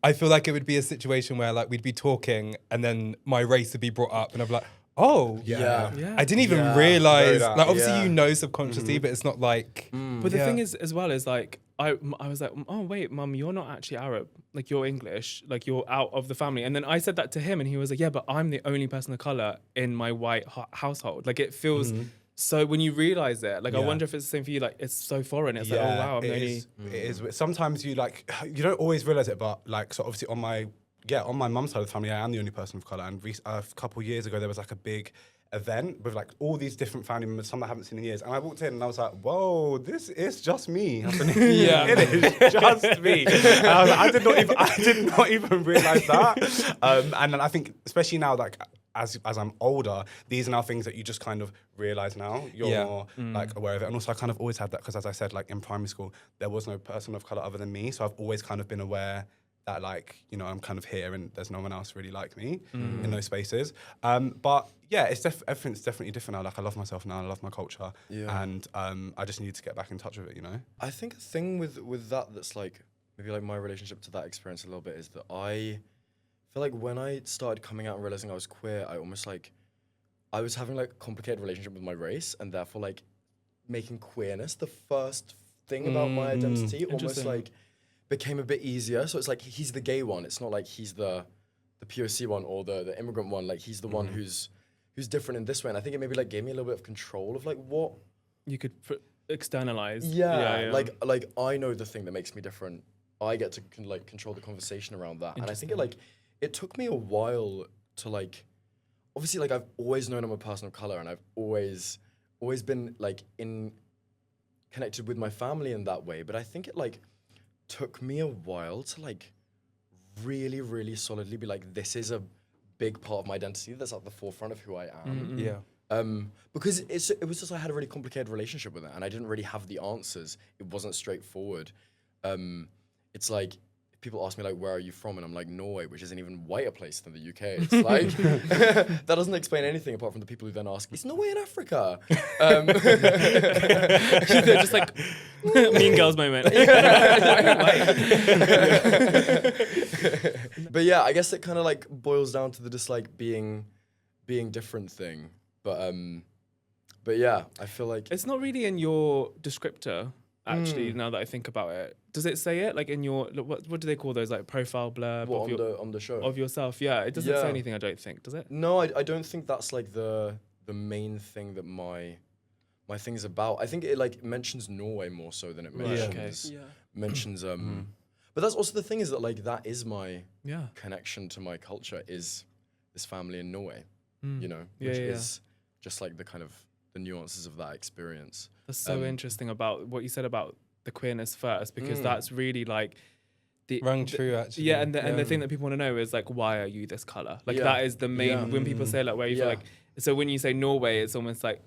I feel like it would be a situation where like we'd be talking and then my race would be brought up and I'd be like, oh, Yeah. I didn't even Yeah, realize. know that. Like obviously Yeah. you know subconsciously, but it's not like. But the thing is, as well, is like I was like, oh wait, mum, you're not actually Arab. Like you're English. Like you're out of the family. And then I said that to him, and he was like, yeah, but I'm the only person of color in my white household. Like it feels. So when you realize it, like I wonder if it's the same for you. Like it's so foreign. It's like, oh wow, I'm the only. It is. Sometimes you like you don't always realize it, but like so obviously on my mum's side of the family, I am the only person of color. And a couple of years ago, there was like a big event with like all these different family members, some I haven't seen in years. And I walked in and I was like, whoa, this is just me happening. It is just me. And I was like, I did not even realize that. And then I think, especially now, like as I'm older, these are now things that you just kind of realize now. You're more like aware of it. And also I kind of always had that because, as I said, like in primary school, there was no person of color other than me. So I've always kind of been aware that like, you know, I'm kind of here and there's no one else really like me in those spaces. But yeah, everything's definitely different now. Like I love myself now, I love my culture. Yeah. And I just need to get back in touch with it, you know? I think a thing with that's like maybe like my relationship to that experience a little bit is that I feel like when I started coming out and realizing I was queer, I almost like I was having like a complicated relationship with my race, and therefore like making queerness the first thing about my identity almost like became a bit easier. So it's like he's the gay one. It's not like he's the POC one or the immigrant one. Like he's the one who's different in this way. And I think it maybe like gave me a little bit of control of like what You could externalize. like I know the thing that makes me different. I get to control the conversation around that. And I think it took me a while to like, obviously like I've always known I'm a person of color, and I've always been like connected with my family in that way. But I think it like took me a while to like really, really solidly be like, this is a big part of my identity that's at the forefront of who I am. Because it was just I had a really complicated relationship with it, and I didn't really have the answers. It wasn't straightforward. It's like if people ask me like, where are you from, and I'm like, Norway, which isn't even whiter place than the UK. It's like that doesn't explain anything apart from the people who then ask, is Norway in Africa? They're just like Mean Girls moment. But yeah, I guess it kind of like boils down to the just like being different thing. But yeah, I feel like It's not really in your descriptor, actually, now that I think about it. Does it say it? Like in your, what do they call those? Like profile blurb what, of, on the show. of yourself? Yeah, it doesn't say anything, I don't think, does it? No, I don't think that's like the main thing that my thing's about. I think it like mentions Norway more so than it mentions but that's also the thing, is that like that is my connection to my culture, is this family in Norway, you know, which is just like the kind of the nuances of that experience. That's so interesting about what you said about the queerness first, because that's really like rang true, actually. Yeah, and the thing that people want to know is like, why are you this color? Like that is the main, when people say like, where you feel like, so when you say Norway, it's almost like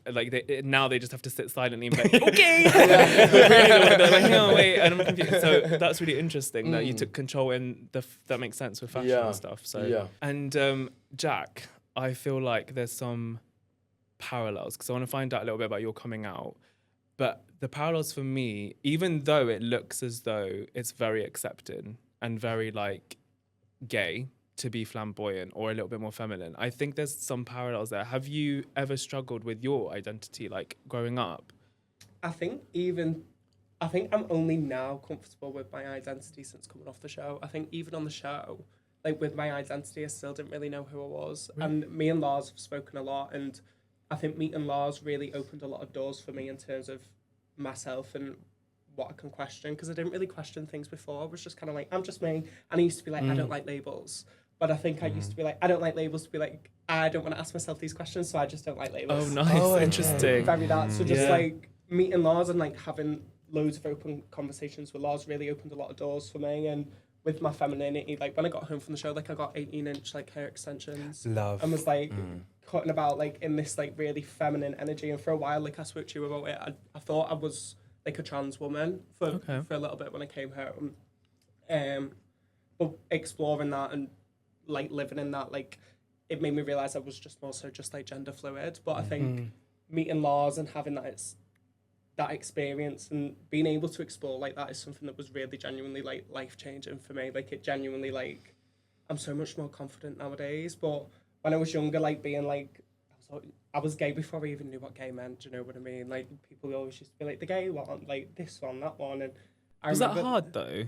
now they just have to sit silently and be like, okay. They're like, no, wait, and I'm confused. So that's really interesting that you took control, and that makes sense with fashion and stuff. So and Jack, I feel like there's some parallels, because I want to find out a little bit about your coming out. But the parallels for me, even though it looks as though it's very accepted and very like gay to be flamboyant or a little bit more feminine, I think there's some parallels there. Have you ever struggled with your identity, like growing up? I think I'm only now comfortable with my identity since coming off the show. I think even on the show, like with my identity, I still didn't really know who I was. Really? And me and Lars have spoken a lot, and I think meeting Lars really opened a lot of doors for me in terms of myself and what I can question, because I didn't really question things before. I was just kind of like, I'm just me. And I used to be like, I don't like labels. But I think I used to be like, I don't like labels, to be like, I don't want to ask myself these questions, so I just don't like labels. Oh, nice. Interesting. Very that. So just like meeting Lars and like having loads of open conversations with Lars really opened a lot of doors for me. And with my femininity, like when I got home from the show, like I got 18-inch like hair extensions. Love. And was like cutting about like in this like really feminine energy. And for a while, like I spoke to you about it, I thought I was like a trans woman for a little bit when I came home. But exploring that and like living in that, like it made me realise I was just more so just like gender fluid. But I think meeting Lars and having that experience and being able to explore like that is something that was really genuinely like life-changing for me. Like it genuinely, like I'm so much more confident nowadays. But when I was younger, like being like I was gay before I even knew what gay meant. Do you know what I mean? Like people always used to be like the gay one, like this one, that one. And was that hard though?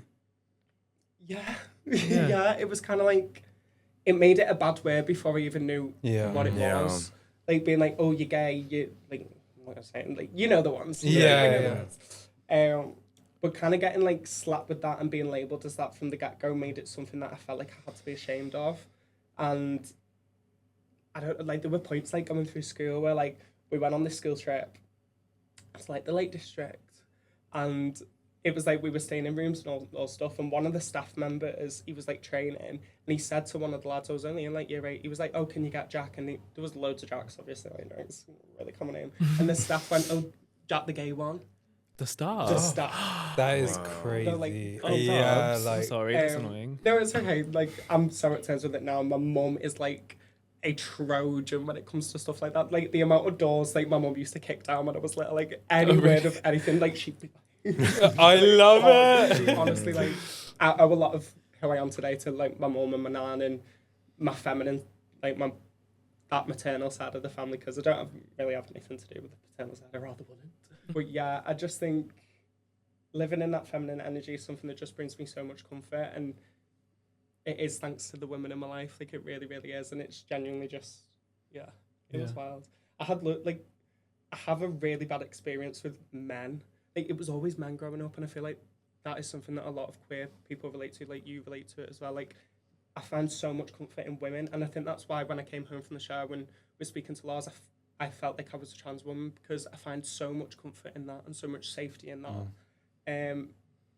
Yeah. It was kind of like it made it a bad word before I even knew what it was. Like being like, oh, you're gay, you like what I'm saying, like you know the ones. But kind of getting like slapped with that and being labelled as that from the get-go made it something that I felt like I had to be ashamed of. And I don't like, there were points like going through school where like we went on this school trip. It's like the Lake District, and it was like we were staying in rooms and all stuff, and one of the staff members, he was like training, and he said to one of the lads, I was only in like year 8, he was like, oh, can you get Jack? And there was loads of Jacks, obviously, I know it's a really common name. And the staff went, oh, Jack the gay one. The staff? The staff. That is crazy. Like, I'm sorry, that's annoying. No, it's okay. Like, I'm so at terms with it now. My mum is like a Trojan when it comes to stuff like that. Like, the amount of doors, like, my mum used to kick down when I was little. Like, any word of anything, like, she'd be like... I love it! Honestly, like, I owe a lot of who I am today to, like, my mum and my nan and my feminine, like, that maternal side of the family, because I don't really have anything to do with the paternal side. I rather wouldn't. But yeah, I just think living in that feminine energy is something that just brings me so much comfort, and it is thanks to the women in my life. Like, it really, really is, and it's genuinely just, it was wild. I have a really bad experience with men. Like, it was always men growing up, and I feel like that is something that a lot of queer people relate to, like you relate to it as well. Like, I find so much comfort in women, and I think that's why when I came home from the show, when we were speaking to Lars, I felt like I was a trans woman, because I find so much comfort in that and so much safety in that.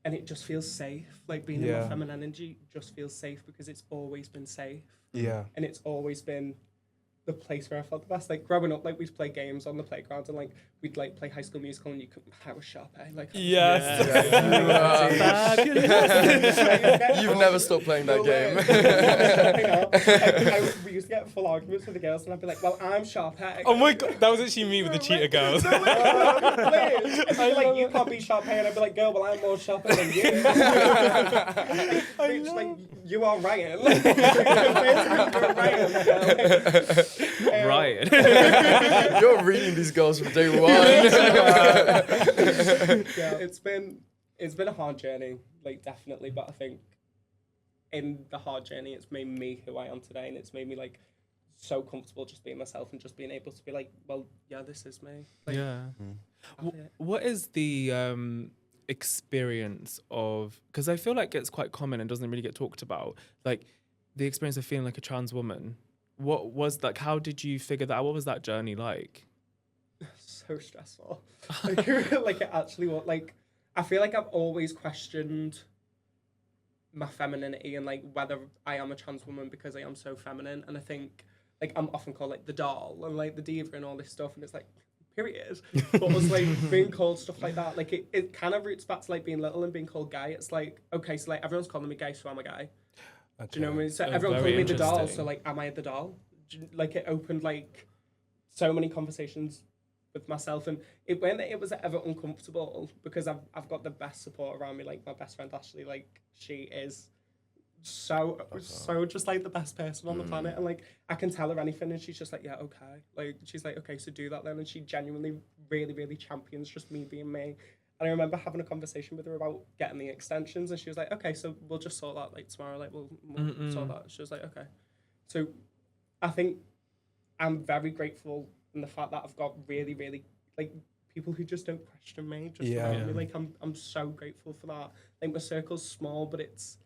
And it just feels safe. Like, being in my feminine energy just feels safe, because it's always been safe. Yeah. And it's always been the place where I felt the best. Like, growing up, like, we'd play games on the playground, and like we'd like play High School Musical, and I was Sharpay. Like, You've never stopped playing that game. We used to get full arguments with the girls, and I'd be like, well, I'm Sharpay. Oh my god, that was actually me with the cheetah girls. I'd be like, you can't be Sharpay, and I'd be like, girl, well, I'm more Sharpay than you. Like, you are Ryan. Ryan. excited. You're reading these girls from day one. Yeah, it's been a hard journey, like definitely, but I think in the hard journey it's made me who I am today, and it's made me like so comfortable just being myself and just being able to be like, well, yeah, this is me. Like, yeah. What is the experience of, because I feel like it's quite common and doesn't really get talked about, like the experience of feeling like a trans woman. What was like, how did you figure that out? What was that journey like? So stressful. Like it actually was, like, I feel like I've always questioned my femininity and like whether I am a trans woman because I am so feminine. And I think like I'm often called like the doll and like the diva and all this stuff, and it's like, period. But was like being called stuff like that, like it kind of roots back to like being little and being called gay. It's like, okay, so like everyone's calling me gay, so I'm a guy. Okay. Do you know what I mean? So everyone calling me the doll, so like, am I the doll? Like it opened like so many conversations with myself, and it was ever uncomfortable because I've got the best support around me. Like my best friend Ashley, like she is so just like the best person on the planet, and like I can tell her anything and she's just like, yeah, okay. Like she's like, okay, so do that then, and she genuinely really, really champions just me being me. And I remember having a conversation with her about getting the extensions, and she was like, okay, so we'll just sort that like tomorrow, like we'll sort that. She was like, okay. So I think I'm very grateful in the fact that I've got really, really like people who just don't question me, just around me. Like I'm so grateful for that. Like my circle's small, but it's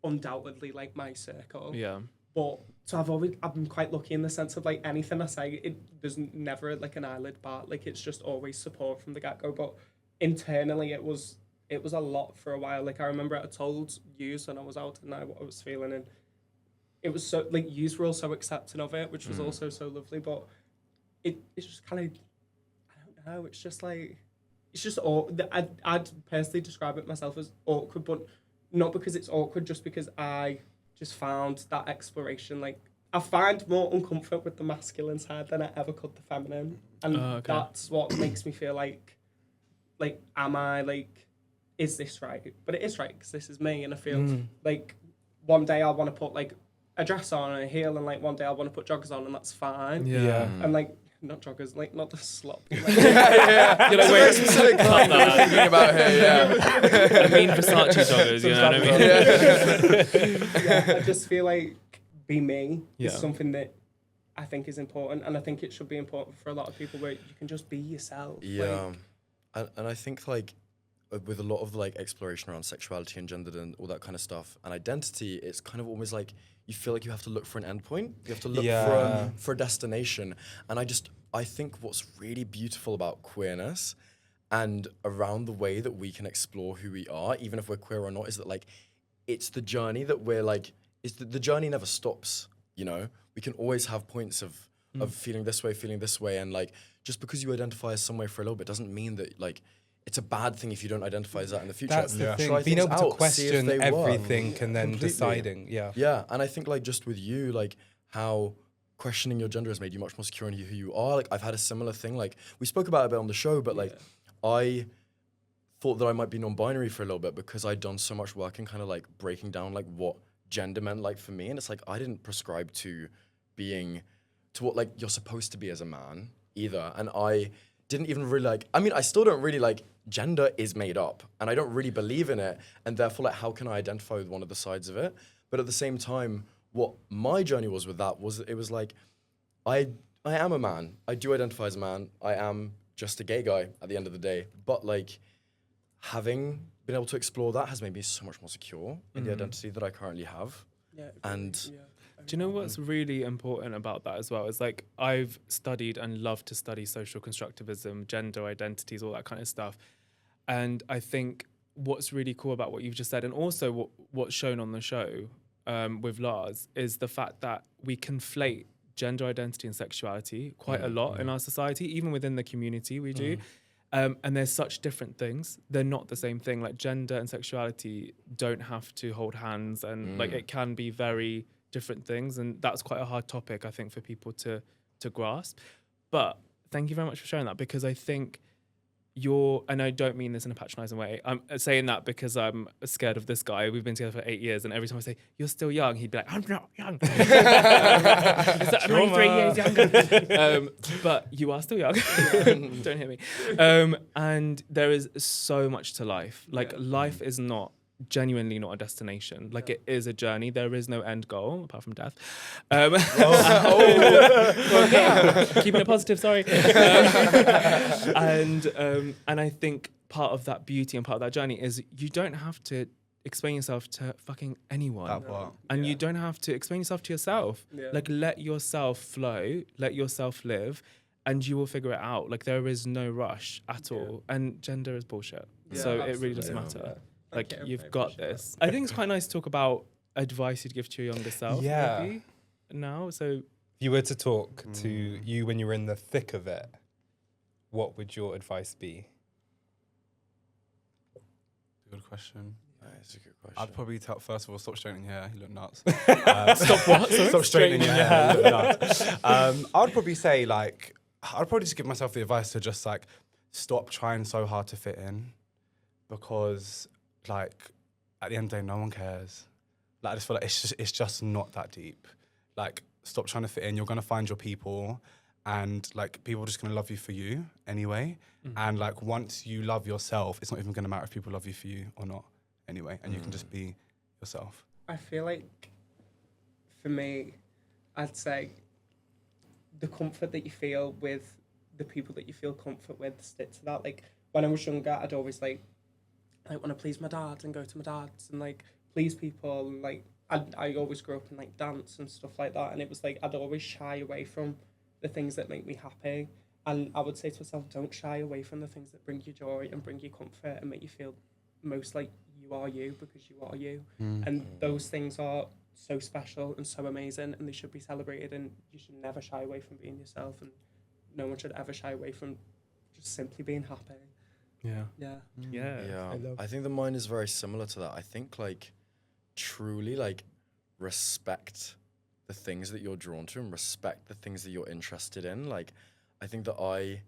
undoubtedly like my circle. Yeah. But so I've been quite lucky in the sense of like anything I say, there's never like an eyelid bat. Like it's just always support from the get-go. But internally it was a lot for a while. Like I remember I told yous when I was out and what I was feeling, and it was so like yous were all so accepting of it, which was also so lovely. But it's just kind of, I don't know, it's just like, it's just I'd personally describe it myself as awkward, but not because it's awkward, just because I just found that exploration, like I find more uncomfort with the masculine side than I ever could the feminine, and that's what makes me feel like am I like, is this right? But it is right because this is me, and I feel like one day I want to put like a dress on and a heel, and like one day I want to put joggers on, and that's fine. And like not joggers, like not the slop. Like, You're like, wait, specific kind that I'm thinking about here. I mean Versace joggers, you know what I mean? I just feel like be me is something that I think is important, and I think it should be important for a lot of people where you can just be yourself. Yeah. And I think like with a lot of like exploration around sexuality and gender and all that kind of stuff and identity, it's kind of almost like you feel like you have to look for an endpoint. You have to look for a destination. And I think what's really beautiful about queerness and around the way that we can explore who we are, even if we're queer or not, is that like it's the journey that we're like, the journey never stops, you know? We can always have points of feeling this way, and like just because you identify as some way for a little bit doesn't mean that like it's a bad thing if you don't identify as that in the future. That's the thing. Try Being able to out, question everything and then Completely. deciding. Yeah, and I think like just with you, like how questioning your gender has made you much more secure in who you are. Like I've had a similar thing. Like we spoke about it a bit on the show, but like I thought that I might be non-binary for a little bit because I'd done so much work in kind of like breaking down like what gender meant like for me, and it's like I didn't prescribe to what like you're supposed to be as a man either, and I didn't even really like, I mean, I still don't really like, gender is made up and I don't really believe in it, and therefore like how can I identify with one of the sides of it? But at the same time, what my journey was with that was, it was like I am a man, I do identify as a man, I am just a gay guy at the end of the day, but like having been able to explore that has made me so much more secure in the identity that I currently have. Do you know what's really important about that as well? Is like I've studied and love to study social constructivism, gender identities, all that kind of stuff. And I think what's really cool about what you've just said, and also what's shown on the show with Lars, is the fact that we conflate gender identity and sexuality quite a lot in our society, even within the community we do. And there's such different things. They're not the same thing. Like gender and sexuality don't have to hold hands, and like it can be very different things, and that's quite a hard topic, I think, for people to grasp. But thank you very much for sharing that, because I think and I don't mean this in a patronizing way. I'm saying that because I'm scared of this guy. We've been together for 8 years, and every time I say, "You're still young," he'd be like, "I'm not young." I'm only 3 years younger. But you are still young. Don't hit me. And there is so much to life. Like, life is genuinely not a destination. Like, it is a journey. There is no end goal apart from death. Keeping it positive, sorry. And I think part of that beauty and part of that journey is you don't have to explain yourself to fucking anyone. That part. And you don't have to explain yourself to yourself. Yeah. Like, let yourself flow, let yourself live, and you will figure it out. Like, there is no rush at all. And gender is bullshit. Yeah, So it really doesn't absolutely. matter. Yeah. Like, Okay, you've I got appreciate this. I think it's quite nice to talk about advice you'd give to your younger self. Yeah. Maybe, now. So If you were to talk to you when you were in the thick of it, what would your advice be? Good question. That's a good question. I'd probably tell, first of all, stop straightening your hair. You look nuts. stop what? Sorry? Stop straightening your hair. You look nuts. I'd probably say, like, I'd probably just give myself the advice to just, like, stop trying so hard to fit in, because, like, at the end of the day, no one cares. Like, I just feel like it's just not that deep. Like, stop trying to fit in. You're gonna find your people, and, like, people are just gonna love you for you anyway. And, like, once you love yourself, it's not even gonna matter if people love you for you or not anyway, and you can just be yourself. I feel like, for me, I'd say the comfort that you feel with the people that you feel comfort with, stick to that. Like, when I was younger, I'd always like want to please my dad and go to my dad's and like please people. And, like, I always grew up in like dance and stuff like that, and it was like I'd always shy away from the things that make me happy. And I would say to myself, don't shy away from the things that bring you joy and bring you comfort and make you feel most like you are you, because you are you. And those things are so special and so amazing, and they should be celebrated, and you should never shy away from being yourself, and no one should ever shy away from just simply being happy. Yeah. Yeah. I think that mine is very similar to that. I think, like, truly, like, respect the things that you're drawn to and respect the things that you're interested in. Like, I think that I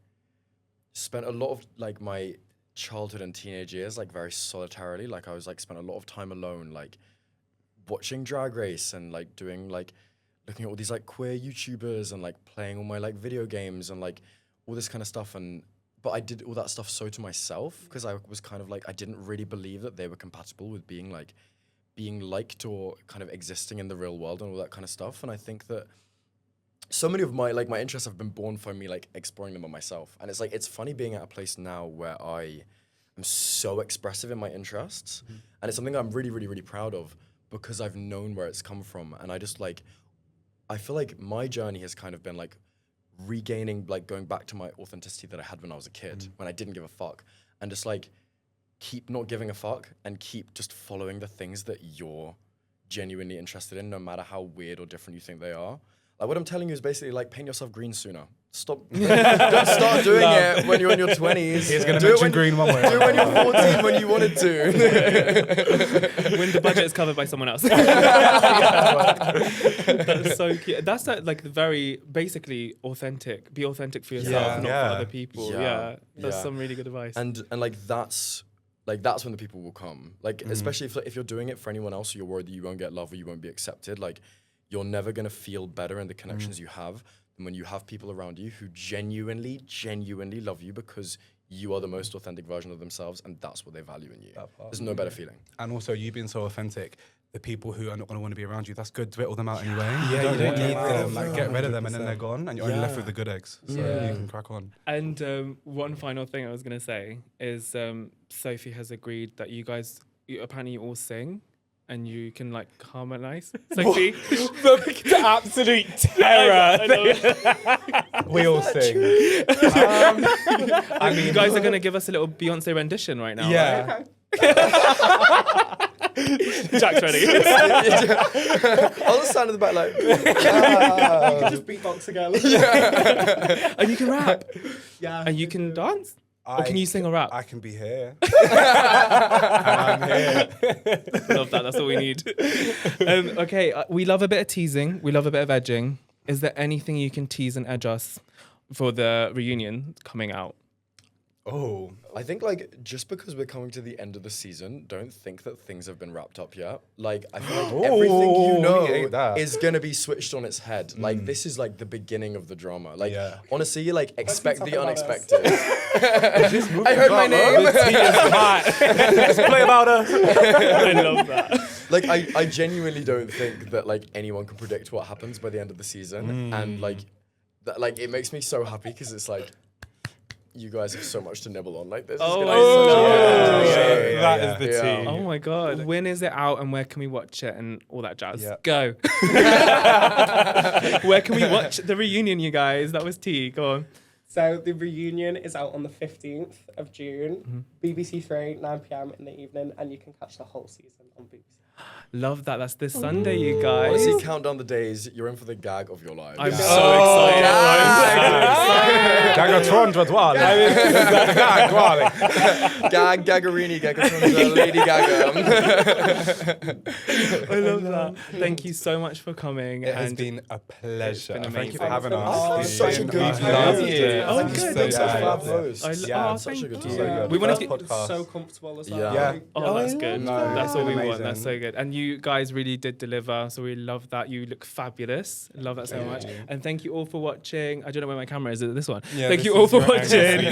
spent a lot of, like, my childhood and teenage years, like, very solitarily. Like, I was, like, spent a lot of time alone, like, watching Drag Race and, like, doing, like, looking at all these, like, queer YouTubers and, like, playing all my, like, video games and, like, all this kind of stuff. But I did all that stuff so to myself, because I was kind of, like, I didn't really believe that they were compatible with being liked or kind of existing in the real world and all that kind of stuff. And I think that so many of my, like, my interests have been born from me, like, exploring them on myself. And it's, like, it's funny being at a place now where I am so expressive in my interests. And it's something I'm really, really, really proud of, because I've known where it's come from. And I just, like, I feel like my journey has kind of been, like, regaining, like, going back to my authenticity that I had when I was a kid, when I didn't give a fuck. And just, like, keep not giving a fuck and keep just following the things that you're genuinely interested in, no matter how weird or different you think they are. Like, what I'm telling you is basically, like, paint yourself green sooner. Stop. Don't start doing it when you're in your 20s. He's going to mention green one way. Do it when you're 14 when you wanted to. When the budget is covered by someone else. That's so cute. That's like very basically authentic. Be authentic for yourself, not for other people. Yeah. That's some really good advice. And like that's when the people will come. Like, especially if you're doing it for anyone else, or you're worried that you won't get love or you won't be accepted. Like, you're never gonna feel better in the connections you have than when you have people around you who genuinely love you because you are the most authentic version of themselves, and that's what they value in you. There's no better feeling. And also, you being so authentic, the people who are not going to want to be around you, that's good. Whittle them out anyway. Yeah, you don't need them. them. Like, get rid of them, and then they're gone, and you're only left with the good eggs. So you can crack on. And one final thing I was going to say is Sophie has agreed that you guys, apparently you all sing and you can, like, harmonize. Sophie? The absolute terror. We all sing. I mean, you guys are going to give us a little Beyonce rendition right now. Yeah. Right? Jack's ready. I'll just stand in the back like, Just beatbox again. And you can rap. Yeah. And you can dance? Or can you sing or rap? I can be here. And I'm here. Love that. That's all we need. Okay, we love a bit of teasing. We love a bit of edging. Is there anything you can tease and edge us for the reunion coming out? Oh, I think like just because we're coming to the end of the season, don't think that things have been wrapped up yet. Like I feel like everything you Ooh, know we ate that. is gonna be switched on its head. Like this is like the beginning of the drama. Like Yeah. honestly, like expect talk the about us. unexpected. I heard my name. let's play about her. I love that. Like I genuinely don't think that like anyone can predict what happens by the end of the season, and like that like it makes me so happy because it's like. You guys have so much to nibble on. Like this is gonna be such a That is the Yeah. tea. Oh my god. When is it out and where can we watch it and all that jazz? Yeah. Go. Where can we watch the reunion, you guys? That was tea. Go on. So the reunion is out on the 15th of June, BBC 3, 9 p.m. in the evening, and you can catch the whole season on BBC. Love that. That's this Sunday, you guys. Honestly, count down the days. You're in for the gag of your lives. I'm so excited. Gagatron, Dwadwal. Gag, Gagarini, Gagatron, Lady Gaga. I love that. Thank you so much for coming. It has and been a pleasure. been Thank you for amazing. having us. It's such a good I've time. loved Thank it. you. Oh, Thank you good. so Thanks for much. fab host. Yeah, it's such a thank good you. time. good. We wanted First to podcast. So comfortable as well. Yeah. Yeah. Oh, that's good. No, That's all we amazing. want. That's so good. And you guys really did deliver. So we love that. You look fabulous. Love that so much. And thank you all for watching. I don't know where my camera is. Is it this one? Yeah, thank this you all is for your watching. angle.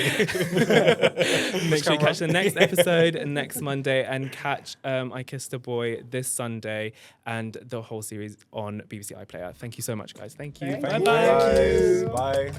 Make sure you catch the next episode next Monday and catch I Kissed a Boy this Sunday and the whole series on BBC iPlayer. Thank you so much, guys. Thank you. Thank Bye-bye. you. Bye.